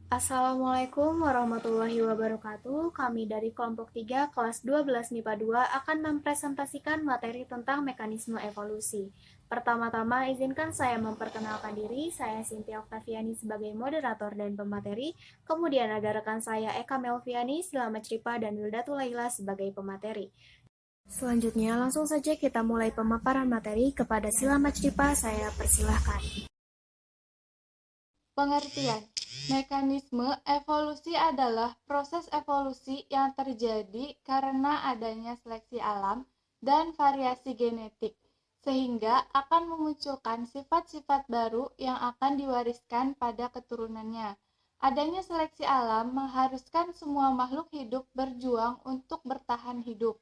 Assalamualaikum warahmatullahi wabarakatuh. Kami dari kelompok 3 kelas 12 MIPA 2 akan mempresentasikan materi tentang mekanisme evolusi. Pertama-tama izinkan saya memperkenalkan diri. Saya Cynthia Oktaviani sebagai moderator dan pemateri. Kemudian ada rekan saya Eka Melviani, Selamat Cipa, dan Wildatul Laila sebagai pemateri. Selanjutnya langsung saja kita mulai pemaparan materi. Kepada Selamat Cipa saya persilahkan. Pengertian. Mekanisme evolusi adalah proses evolusi yang terjadi karena adanya seleksi alam dan variasi genetik, sehingga akan memunculkan sifat-sifat baru yang akan diwariskan pada keturunannya. Adanya seleksi alam mengharuskan semua makhluk hidup berjuang untuk bertahan hidup.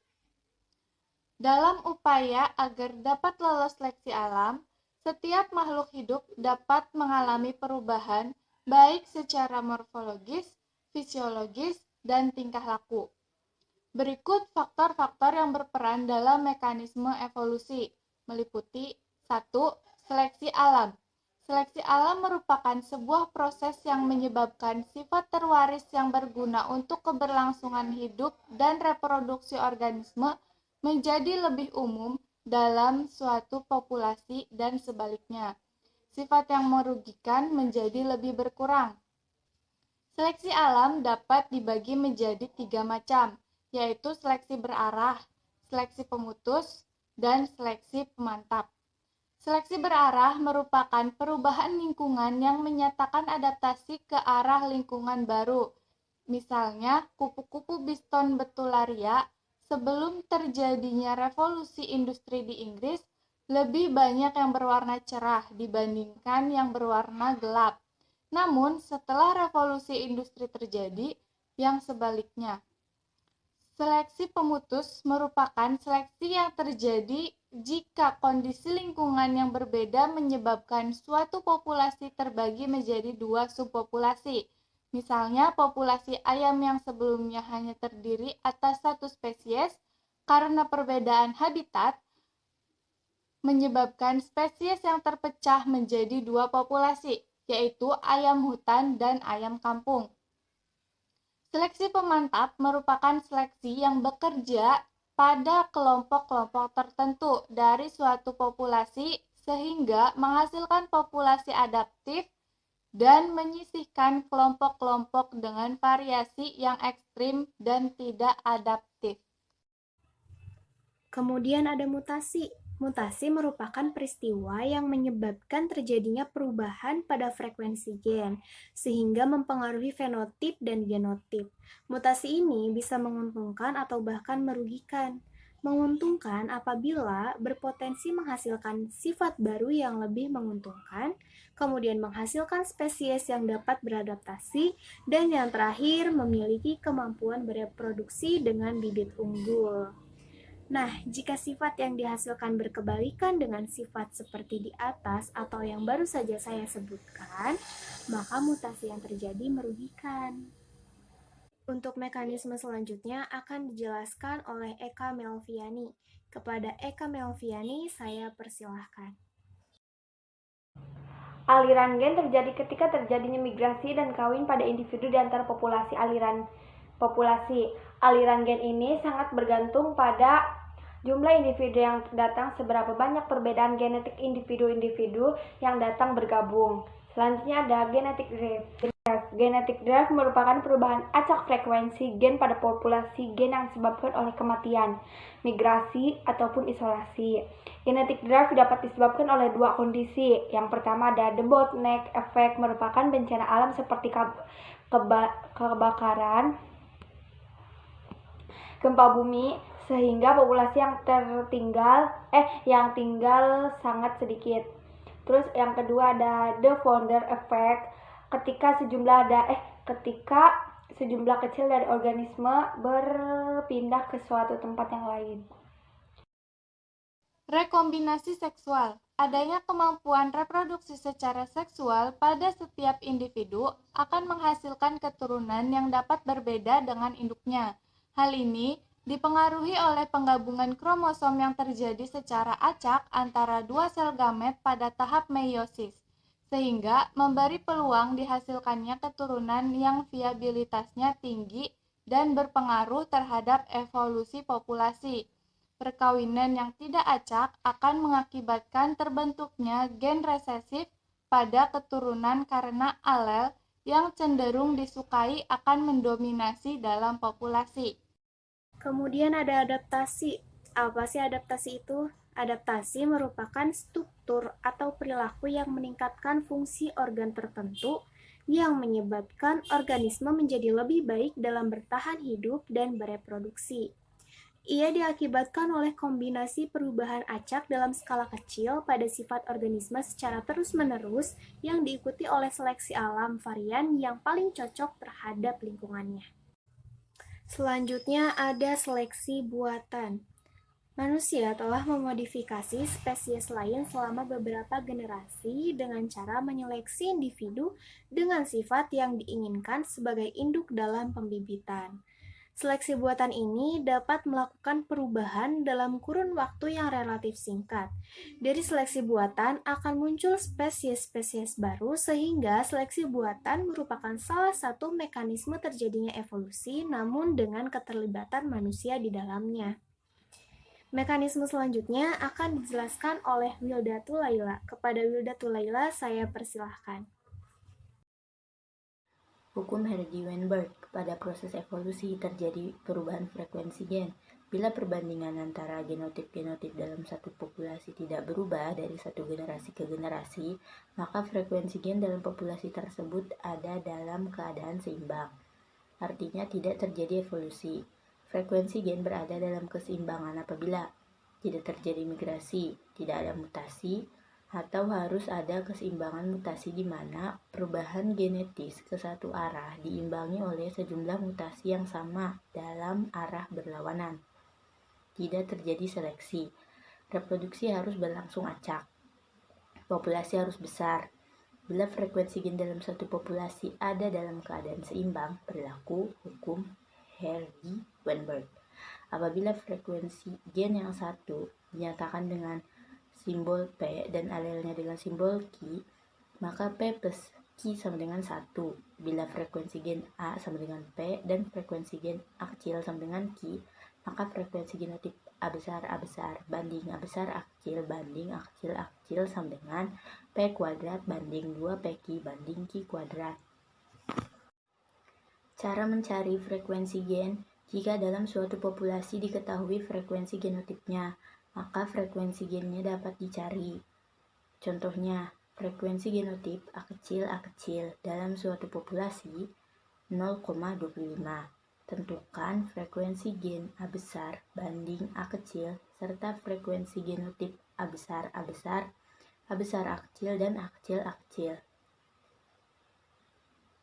Dalam upaya agar dapat lolos seleksi alam, setiap makhluk hidup dapat mengalami perubahan baik secara morfologis, fisiologis, dan tingkah laku. Berikut faktor-faktor yang berperan dalam mekanisme evolusi, meliputi 1. Seleksi alam. Seleksi alam merupakan sebuah proses yang menyebabkan sifat terwaris yang berguna untuk keberlangsungan hidup dan reproduksi organisme menjadi lebih umum dalam suatu populasi dan sebaliknya. Sifat yang merugikan menjadi lebih berkurang. Seleksi alam dapat dibagi menjadi 3 macam, yaitu seleksi berarah, seleksi pemutus, dan seleksi pemantap. Seleksi berarah merupakan perubahan lingkungan yang menyatakan adaptasi ke arah lingkungan baru. Misalnya, kupu-kupu Biston betularia sebelum terjadinya revolusi industri di Inggris lebih banyak yang berwarna cerah dibandingkan yang berwarna gelap. Namun, setelah revolusi industri terjadi, yang sebaliknya. Seleksi pemutus merupakan seleksi yang terjadi jika kondisi lingkungan yang berbeda menyebabkan suatu populasi terbagi menjadi 2 subpopulasi. Misalnya, populasi ayam yang sebelumnya hanya terdiri atas 1 spesies, karena perbedaan habitat, menyebabkan spesies yang terpecah menjadi 2 populasi, yaitu ayam hutan dan ayam kampung. Seleksi pemantap merupakan seleksi yang bekerja pada kelompok-kelompok tertentu dari suatu populasi sehingga menghasilkan populasi adaptif dan menyisihkan kelompok-kelompok dengan variasi yang ekstrim dan tidak adaptif. Kemudian ada mutasi. Mutasi merupakan peristiwa yang menyebabkan terjadinya perubahan pada frekuensi gen, sehingga mempengaruhi fenotip dan genotip. Mutasi ini bisa menguntungkan atau bahkan merugikan. Menguntungkan apabila berpotensi menghasilkan sifat baru yang lebih menguntungkan, kemudian menghasilkan spesies yang dapat beradaptasi, dan yang terakhir memiliki kemampuan bereproduksi dengan bibit unggul. Nah, jika sifat yang dihasilkan berkebalikan dengan sifat seperti di atas atau yang baru saja saya sebutkan, maka mutasi yang terjadi merugikan. Untuk mekanisme selanjutnya akan dijelaskan oleh Eka Melviani. Kepada Eka Melviani, saya persilahkan. Aliran gen terjadi ketika terjadinya migrasi dan kawin pada individu di antara populasi. Aliran gen ini sangat bergantung pada jumlah individu yang datang, seberapa banyak perbedaan genetik individu-individu yang datang bergabung. Selanjutnya ada genetic drift. Genetic drift merupakan perubahan acak frekuensi gen pada populasi gen yang disebabkan oleh kematian, migrasi, ataupun isolasi. Genetic drift dapat disebabkan oleh 2 kondisi. Yang pertama ada the bottleneck effect, merupakan bencana alam seperti kebakaran, gempa bumi, sehingga populasi yang tinggal sangat sedikit. Terus yang kedua ada the founder effect, ketika sejumlah kecil dari organisme berpindah ke suatu tempat yang lain. Rekombinasi seksual. Adanya kemampuan reproduksi secara seksual pada setiap individu akan menghasilkan keturunan yang dapat berbeda dengan induknya. Hal ini dipengaruhi oleh penggabungan kromosom yang terjadi secara acak antara 2 sel gamet pada tahap meiosis. sehingga memberi peluang dihasilkannya keturunan yang viabilitasnya tinggi dan berpengaruh terhadap evolusi populasi. Perkawinan yang tidak acak akan mengakibatkan terbentuknya gen resesif pada keturunan karena alel yang cenderung disukai akan mendominasi dalam populasi. Kemudian ada adaptasi. Apa sih adaptasi itu? Adaptasi merupakan struktur atau perilaku yang meningkatkan fungsi organ tertentu yang menyebabkan organisme menjadi lebih baik dalam bertahan hidup dan bereproduksi. Ia diakibatkan oleh kombinasi perubahan acak dalam skala kecil pada sifat organisme secara terus-menerus yang diikuti oleh seleksi alam varian yang paling cocok terhadap lingkungannya. Selanjutnya ada seleksi buatan. Manusia telah memodifikasi spesies lain selama beberapa generasi dengan cara menyeleksi individu dengan sifat yang diinginkan sebagai induk dalam pembibitan. Seleksi buatan ini dapat melakukan perubahan dalam kurun waktu yang relatif singkat. Dari seleksi buatan akan muncul spesies-spesies baru sehingga seleksi buatan merupakan salah satu mekanisme terjadinya evolusi namun dengan keterlibatan manusia di dalamnya. Mekanisme selanjutnya akan dijelaskan oleh Wildatul Laila. Kepada Wildatul Laila saya persilahkan. Hukum Hardy-Weinberg. Pada proses evolusi terjadi perubahan frekuensi gen. Bila perbandingan antara genotip-genotip dalam satu populasi tidak berubah dari satu generasi ke generasi, maka frekuensi gen dalam populasi tersebut ada dalam keadaan seimbang. Artinya tidak terjadi evolusi. Frekuensi gen berada dalam keseimbangan apabila tidak terjadi migrasi, tidak ada mutasi, atau harus ada keseimbangan mutasi di mana perubahan genetis ke satu arah diimbangi oleh sejumlah mutasi yang sama dalam arah berlawanan. Tidak terjadi seleksi. Reproduksi harus berlangsung acak. Populasi harus besar. Bila frekuensi gen dalam suatu populasi ada dalam keadaan seimbang, berlaku hukum Hardy-Weinberg. Apabila frekuensi gen yang satu dinyatakan dengan simbol P dan alelnya dengan simbol Q, maka P plus Q sama dengan 1. Bila frekuensi gen A sama dengan P dan frekuensi gen A kecil sama dengan Q, maka frekuensi genotip A besar banding A besar A kecil banding A kecil sama dengan P kuadrat banding 2PQ banding Q kuadrat. Cara mencari frekuensi gen. Jika dalam suatu populasi diketahui frekuensi genotipnya, maka frekuensi gennya dapat dicari. Contohnya, frekuensi genotip A kecil dalam suatu populasi 0,25. Tentukan frekuensi gen A besar banding A kecil serta frekuensi genotip A besar A kecil dan A kecil.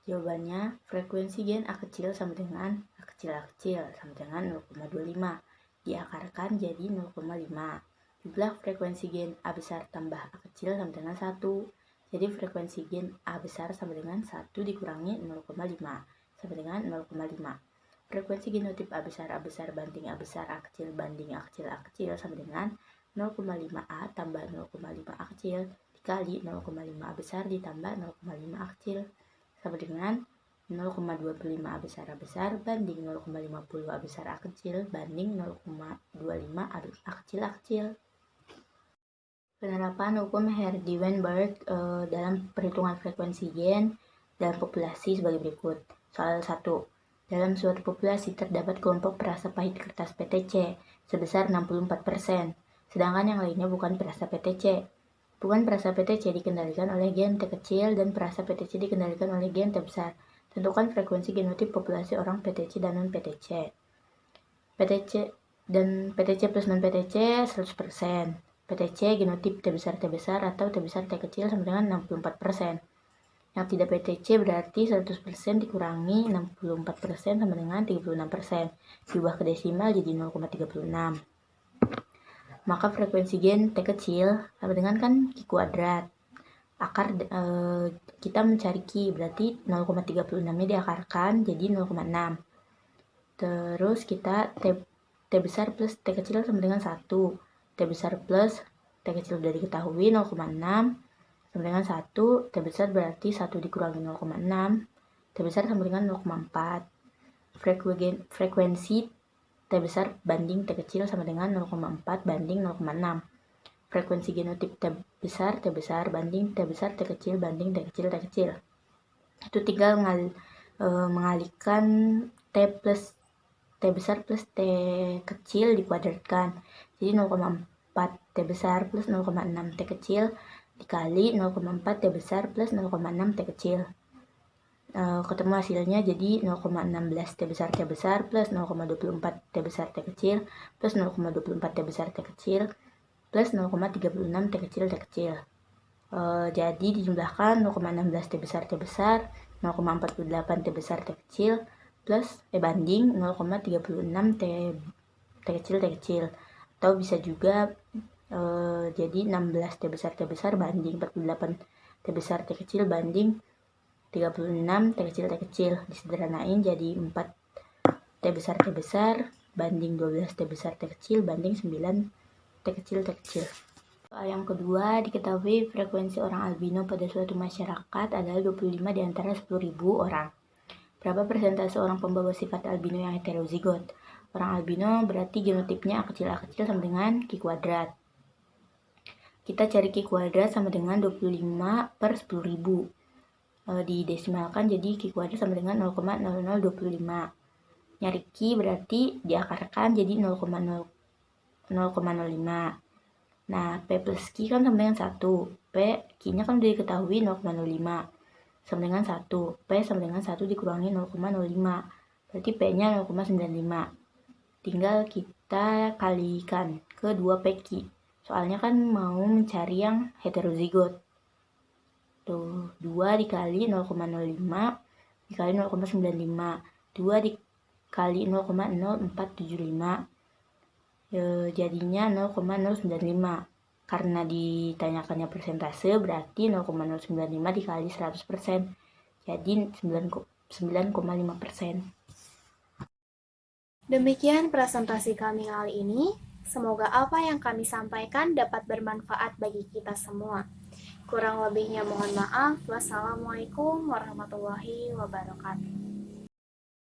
Jawabannya, frekuensi gen A kecil sama dengan A kecil sama dengan 0,25. Diakarkan jadi 0,5. Jumlah frekuensi gen A besar tambah A kecil sama dengan 1. Jadi frekuensi gen A besar sama dengan 1 dikurangi 0,5 sama dengan 0,5. Frekuensi genotip A besar banding A besar A kecil banding A kecil sama dengan 0,5A tambah 0,5 A kecil dikali 0,5 A besar ditambah 0,5 A kecil sama dengan 0,25 A besar banding 0,50 A besar A kecil banding 0,25 A kecil. Penerapan hukum Hardy-Weinberg dalam perhitungan frekuensi gen dalam populasi sebagai berikut. Soal 1. Dalam suatu populasi terdapat kelompok perasa pahit kertas PTC sebesar 64%, sedangkan yang lainnya bukan perasa PTC. Bukan perasa PTC dikendalikan oleh gen T kecil dan perasa PTC dikendalikan oleh gen T besar. Tentukan frekuensi genotip populasi orang PTC dan non-PTC. PTC dan PTC plus non-PTC 100%. PTC genotip T besar atau T besar T kecil sama dengan 64%. Yang tidak PTC berarti 100% dikurangi 64% sama dengan 36%. Diubah ke desimal jadi 0,36. Maka frekuensi gen T kecil sama dengan kan Q kuadrat. Kita mencari Q berarti 0,36 nya diakarkan jadi 0,6. Terus kita T besar plus T kecil sama dengan 1. T besar plus T kecil sudah diketahui 0,6 sama dengan 1, T besar berarti 1 dikurangi 0,6, T besar sama dengan 0,4. Frekuensi T besar banding T kecil sama dengan 0,4 banding 0,6. Frekuensi genotip T besar banding T besar, T kecil banding T kecil, T kecil. Itu tinggal mengalihkan T besar plus T kecil dikuadratkan. Jadi 0,4 T besar plus 0,6 T kecil dikali 0,4 T besar plus 0,6 T kecil. Ketemu hasilnya jadi 0,16 T besar plus 0,24 T besar T kecil plus 0,24 T besar T kecil plus 0,36 T kecil T kecil. Jadi dijumlahkan 0,16 T besar 0,48 T besar T kecil plus banding 0,36 T kecil T kecil. Atau bisa juga jadi 16 T besar banding 48 T besar T kecil banding 36 T kecil T kecil. Disederhanain jadi 4 T besar banding 12 T besar T kecil banding 9 T kecil T kecil. Soal yang kedua, diketahui frekuensi orang albino pada suatu masyarakat adalah 25 di antara 10.000 orang. Berapa persentase orang pembawa sifat albino yang heterozigot? Orang albino berarti genotipnya A kecil sama dengan Q kuadrat. Kita cari Q kuadrat sama dengan 25 per 10.000. Didesimalkan jadi Q kuadrat sama dengan 0,0025. Nyari Q berarti diakarkan jadi 0,05. Nah, P plus Q kan sama dengan 1. P, Q-nya kan udah diketahui 0,05. Sama dengan 1. P sama dengan 1 dikurangi 0,05. Berarti P-nya 0,95. Tinggal kita kalikan ke 2PQ. Soalnya kan mau mencari yang heterozigot. Tuh, 2 dikali 0,05 dikali 0,95. 2 dikali 0,0475. Jadinya 0,095. Karena ditanyakannya persentase berarti 0,095 dikali 100%. Jadi 9,5%. Demikian presentasi kami kali ini. Semoga apa yang kami sampaikan dapat bermanfaat bagi kita semua. Kurang lebihnya mohon maaf. Wassalamualaikum warahmatullahi wabarakatuh.